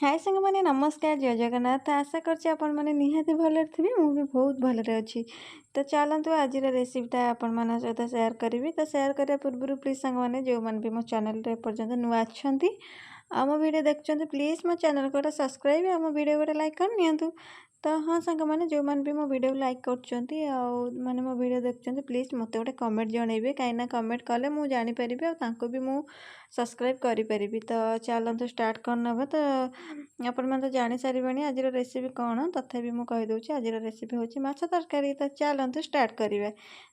हाय सांग मैंने नमस्कार जय जगन्नाथ आशा कर निहाती भले थे मुझे बहुत भलरे अच्छी। तो चलतु आज रेसिपीटा आपण मान सहित सेयार करी। तो सेयार करने पूर्व प्लीज सांग मैंने जो मैंने भी मो चैनल पर्यटन नुआ अच्छा मो वीडियो देखते प्लीज मो चैनल को गोटे सब्सक्राइब और मो वीडियो गोटे लाइक कर नियंतु। तो हाँ सांग मैंने जो मैंने भी मो वीडियो लाइक कर माने मो वीडियो देखते प्लीज मत गोटे कमेंट जनइबे कहीं कमेंट कले मुझे जानीपरि और भी मु सब्सक्राइब करी। तो चलतु स्टार्ट करना। तो आपण मैंने तो जानी सारे आज रेसिपी कौन तथापि मुझे कहीदे आज रेसिपी हूँ माछ तरकारी। तो चलतु स्टार्ट करिए।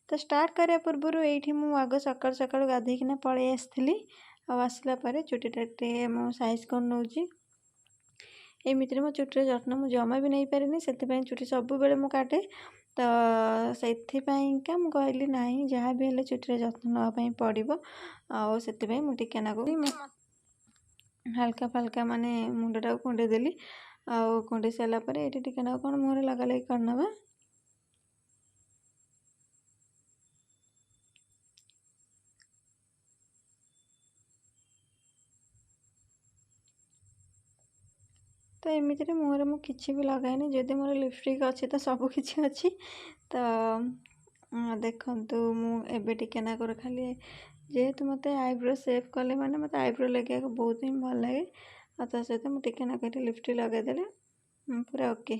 तो स्टार्ट करने पूर्व ये मुझे सकाल सकाल गाधेकिना पलि आसली आसला चुटीटे मु साइज कर नौ एमती मो चुटीर जत्न मुझे जमा भी नहीं पारे से चुटी सब बेले मु काटे। तो से कहली ना जहाँ भी हेल्ले चुटीर जत्न नापी पड़ो आती मुझे नाक हल्का फल्का माने मुंडटा कुंडे देली आउ कुंडे सारापर ये टिके ना कौन मुहर लगा लगी करना। तो एमती मुहर मु किसी भी लगाएनी जदि मोर लिपस्टिक अच्छी तो सब किसी अच्छी। तो देखु मुझे टिके ना खाली जेहेतु मत आईब्रो सेप कले माने मत आईब्रो लगे बहुत ही भल लगे और सहित मुझे टिके ना लिपस्टिक लगेदेले पूरा ओके।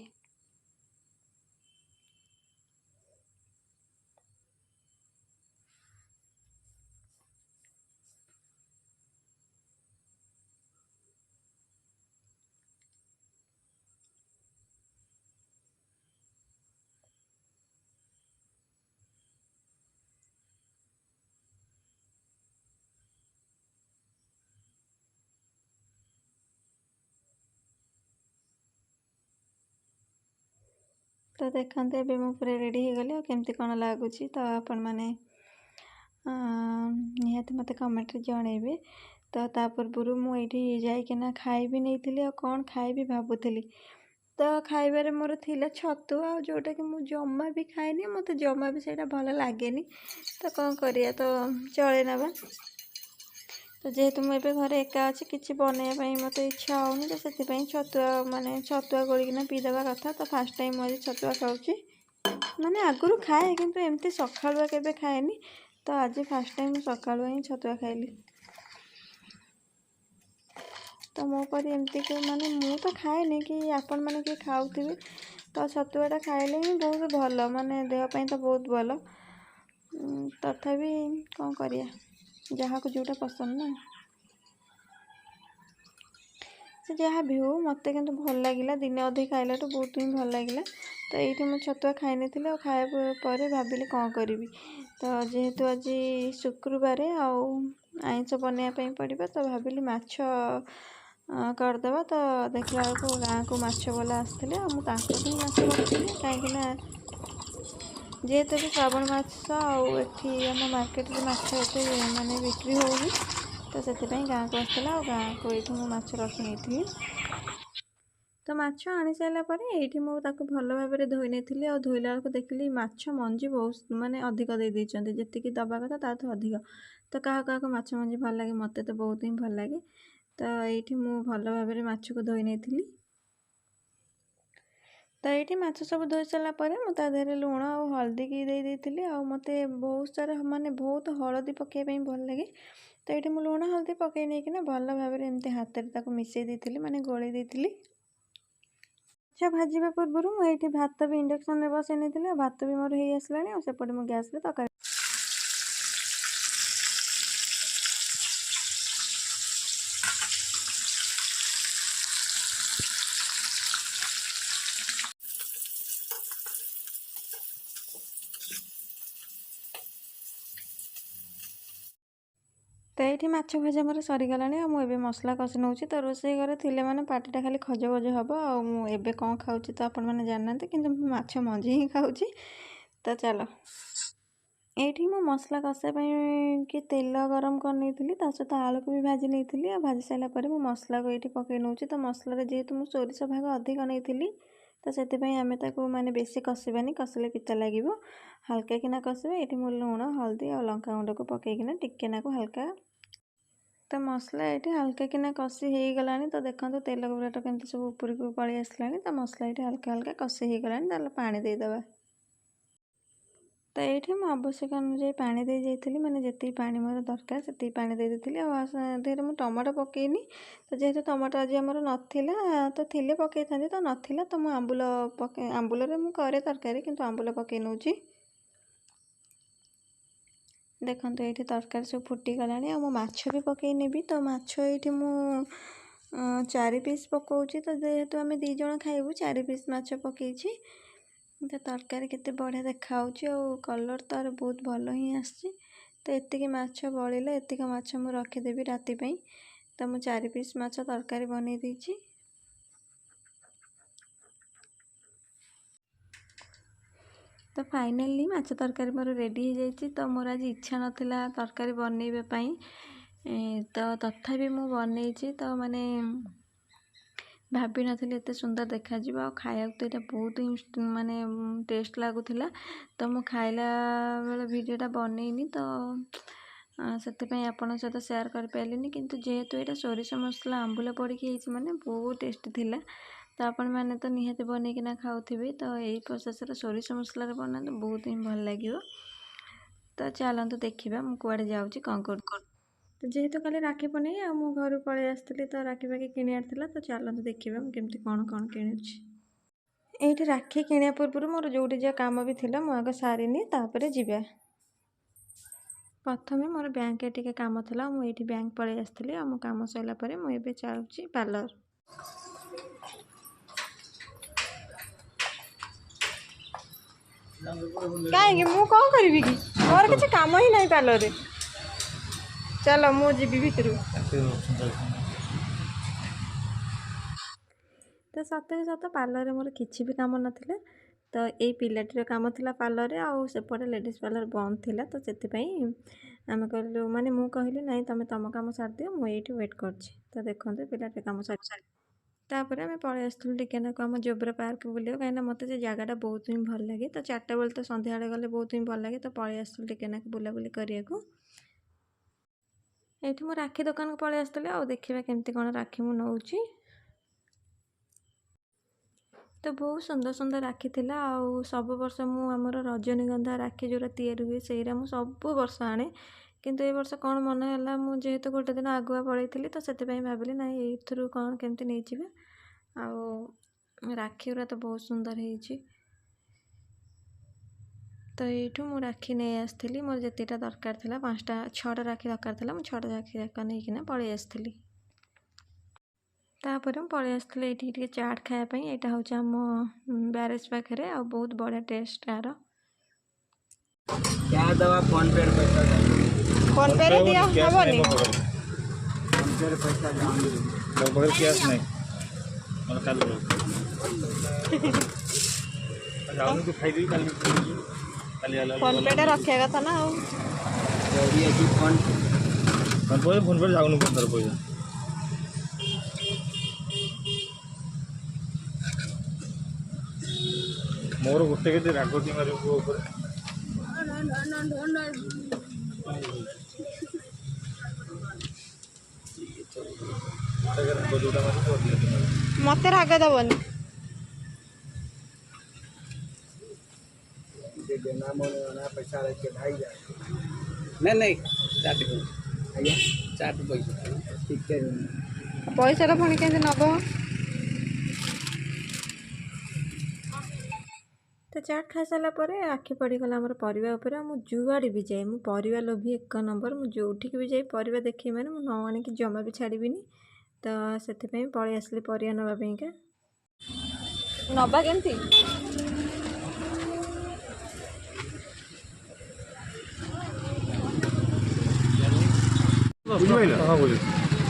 तो देखते ए पूरा रेडी हो गली केमती कौन लगुच। तो आपण मैंने निहाती मत कमेंट जनइबे। तो पूर्व मुझे जाइना खाई भी नहीं थी कौन खाइबी भावुली। तो खाइबार मोर थिला छतु आ जोटा कि मुझे जमा भी खाएनी मत जमा भी से भल लगे। तो कौन करिया तो चले ना। तो जेहेतु मुझे घरे एका अच्छी किसी बनवाई मत इच्छा होनी तो से छतुआ माने छतुआ गोलिकिना पीदेवा कथा। तो फास्ट टाइम मुझे छतुआ खाऊँ माने आगुरी खाए किंतु एमती सकालुआ केबे खाएनी। तो आज फास्ट टाइम सकालुआ ही छतुआ खाइली। तो मो पर एमती के माने मु तो खाएनी कि आपण मैंने कि खाऊे। तो छतुआटा खाइले ही बहुत भल माने देहपाई तो बहुत भल। तथापि कौन करिया जहाँ को जोटा पसंद ना से जहाँ भी हो मत कि भल लगे दिने अधे खाइला बहुत ही भल लगे। तो ये मुझे छतुआ खाई नी और खाया पर भाविली कौन करी। तो जेहेतु आज शुक्रवार आइंस बनवाई पड़ो तो भाविली माछ करदेवा। तो देखला बेलू गाँ को माछ वाला आसते मुझे माछ रखी कहीं जेहेतु श्रावण मास आम मार्केट माछ एत माने बिक्री होनी। तो से गाँ को आसला गाँ को ये माछ रखी नहीं। तो माछ आनी सारापर ये मुझे भल भाव धोई नहीं और धोला बेलू देखिली माछ मंजी बहुत माने अधिक दे जी दबा कथा ता तो अधिक। तो क्या क्या माछ मंजी भल लगे मत तो बहुत ही भल लगे। तो ये मुझे भल भाव माछ को धोई नहीं। तो ये माछ सब धोई सारापर मुझे लुण और हल्दी की देती आ मत बहुत सारा माने बहुत हलदी पकाइबाई भल लगे। तो ये मुझे लुण हल्दी पकई नहीं भल भाव एमती हाथ में मिसई देती माने गोली देती। अच्छा भाजवा पूर्व मुझे भात भी इंडक्शन में बसई नहीं भात भी मोर हो आसला सेपटे मु गैस तक तो ये माछ भजा मोर सरीगला मुझे मसला कषि नौ। तो रोसे घर थी मैंने पार्टीटा खाली खज बज हम और कौन खाऊँ तो आपण मैंने जानना कि माछ मंजी ही खाऊँ। तो चलो ये मो मसला कषाई कि तेल गरम कर नहीं सहित आलू को भी भाजी नहीं और भाजी सारापर मो मसला को ये पकई नौ। तो मसला जेहेतु मुझे सोरिष भाग अधिक नहीं तो से आम माने बेसी कषानी कषिले पिता लगे हल्का किना कषा। ये मुझे लुण हल्दी और लंका गुंड को पकईकिना टिके नाकु हल्का तो मसला ये हल्का किना कषि हो गलानी। तो देखो तेल गुराटा केमती सब उपरकू पलि आसला। तो मसला ये हल्का हल्का कषि हो गलानी। ताले पानी देदेबा। तो ये मुझे आवश्यक अनुजाई पानी दे जाइली। मैंने जितनी पानी मोर दरकार से पानी दे देती। आधे मुझे टमाटो पकईनी। तो जेहेतु टमाटो आज आमर नाला तो थिले पकई था तो नाला तो मुझे आंबुल आंबुल करे तरकारी किंतु आंबुल पकई नौ। देखो ये तरकारी सब फुटीगला मो माछ भी पकईनी। तो माछ ये मु 4 पीस पकाऊँगी। तो जेहेतु आम 2 जन खाइबू 4 पीस माछ पकई। तो तरकारी केते बढ़िया देखा कलर तार बहुत भल ही आसी। तो एतिक माछ बड़े एतिक माछ मु रखीदेवी राति। तो मु 4 पीस माछ तरकारी बन देची। तो फाइनली माछ तरकारी मोर रेडी हो जाइए। तो मोर आज इच्छा नाला तरकारी बनवाई। तो तथापि मु बनई। तो माने भाभी नथिली एते सुंदर देखा खाया तो ये बहुत ही माने टेस्ट लगुला। तो मु खाइला बेले वीडियोटा बनईनी। तो से आपण सहित शेयर कर पारे। किंतु जेहेतु ये सोरिष मसला आंबुल पड़ी माने बहुत टेस्टी थिला। तो आपण मैंने तो निहाती बनईकिना खाऊे। तो यही प्रोसेस सोरिष मसला बना तो बहुत ही भल लगे। तो चलतु देखा मुझे कुआड़े जाऊँगी कौन कर। तो जेहेतु कल राखी पूर्णिमा आ मु घर पलि आसती। तो राखी पाखी किनार था। तो चलतु देखा मुझे कौन कौन कि ये राखी किणा पूर्व मोर जो जहाँ कम भी थी मुझे सारिनी। तापर जीवा प्रथम मोर बैंक टे कम था मुझे बैंक पलि आसती। मो कम सरला मुझे चलुची पार्लर। कहीं मु कौन करी कि मोर किसी काम ही नहीं पार्लर रे। चलो मु जीवी भितर। तो सत सत पार्लर मोर किसी भी काम नाला। तो यही पिलाटीर कम था पार्लर रे आउ सेपटे लेडीज पार्लर बंद थी। तो से आम कहलु माने मु कहली नहीं तुम तुम कम सार दियो मुझे वेट कर। तो देखो पिलाटीर कम सारी तापर आम पलि आसलु टिके आम जोब्रा पार्क बुले कहीं मत से जगटा बहुत ही भल लगे। तो 4टा बेले तो सन्ध्या गले बहुत ही भल लगे। तो पलि आसलु टिके बुलाबुली करने। ये मु राखी दुकान को पलि आसती। आ देखा केमती कौन राखी मु नौ। तो बहुत सुंदर सुंदर राखी थिला। आउ सब वर्ष मु आमर रजनीगंधा राखी जोरा तैयारी हुए से सब वर्ष आने। किंतु ए वर्ष कौन मन है मुझे गोटे दिन आगुआ पलैली। तो से भाविली ना ये कौन केमती नहीं जाए। आउ राखी गुरा तो बहुत सुंदर है। तो ये मु राखी नहीं आसती। मोर जितेटा दरकार था 5टा 6टा राखी दरकार था। मुझे 6टा राखी दरकार नहीं पलि आसती। तापर मुझे पलि आसती ये चाट खायापी। यहाँ हूँ आम ब्यारेज पाखे आ बहुत बढ़िया टेस्ट यार। क्या दवा फोन पे पैसा फोन पे रे दिया हबनी। फोन पे पैसा बगल कैश नहीं मतलब काल जाऊँ तो खाई दी काल फोन पे रखे कथा ना। जरूरी है कि फोन पे जाऊँ पंदर पैसा मोर गोटे के राग कि मार मत राग दबनी। पैसा रख के भाई जाए नहीं चाट आज्ञा चाट पैसा ठीक है। पैसा पुणी के नब। तो चाट खाई सारा आखि पड़गला आम परिवा उपर। मु जुआड़े भी जाए मु परिवा लोभी 1 नंबर। मु जोठिक भी जाए परिवा देखी मैंने मु न आनिकी जमा भी छाड़बीनी। तो से पलि आसली परिवा नापा नबा केमती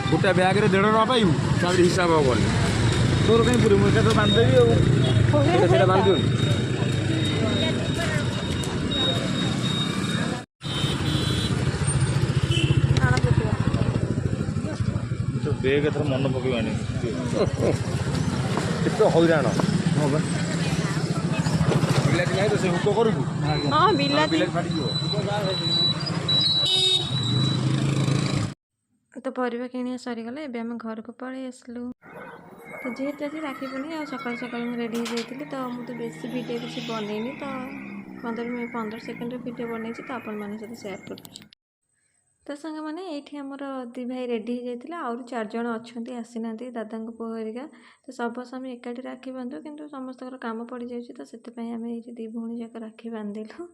गोटे बैग 1.5 टका पाइबू तापर हिसाब गले तोर कहीं पूरी मुझे तो बांधदेवी बांध बेग एथर मन पकईवानी हईराण हाँ बिलाटी नहीं तो से हुक करू। हाँ बिलाती फाटी तो ପରିବା କିଣିବା ସରିଗଲା। ଏବେ ଆମେ ଘରକୁ ପଳେଇ ଆସିଲୁ। ତ ଯେହେତୁ ଆଜି ରାକ୍ଷୀ ପୂର୍ଣ୍ଣିମା ଆଉ ସକାଳୁ ସକାଳୁ ମୁଁ ରେଡ଼ି ହେଇଯାଇଥିଲି, ତ ମୁଁ ତ ବେଶୀ ଭିଡ଼ିଓ କିଛି ବନେଇନି, ତ 15 ସେକେଣ୍ଡର ଭିଡ଼ିଓ ବନେଇଛି, ତ ଆପଣମାନଙ୍କ ସହିତ ସେୟାର କରୁଛି। ତ ସାଙ୍ଗମାନେ ଏଇଠି ଆମର 2 ଭାଇ ରେଡ଼ି ହେଇଯାଇଥିଲେ, ଆହୁରି 4 ଜଣ ଅଛନ୍ତି ଆସିନାହାନ୍ତି, ଦାଦାଙ୍କ ପୁଅ ହେରିକା। ତ ସବୁ ଆମେ ଏକାଠି ରାକ୍ଷୀ ବାନ୍ଧୁ, କିନ୍ତୁ ସମସ୍ତଙ୍କର କାମ ପଡ଼ିଯାଉଛି, ତ ସେଥିପାଇଁ ଆମେ ଏଇଠି 2 ଭଉଣୀ ଯାକ ରାକ୍ଷୀ ବାନ୍ଧିଲୁ।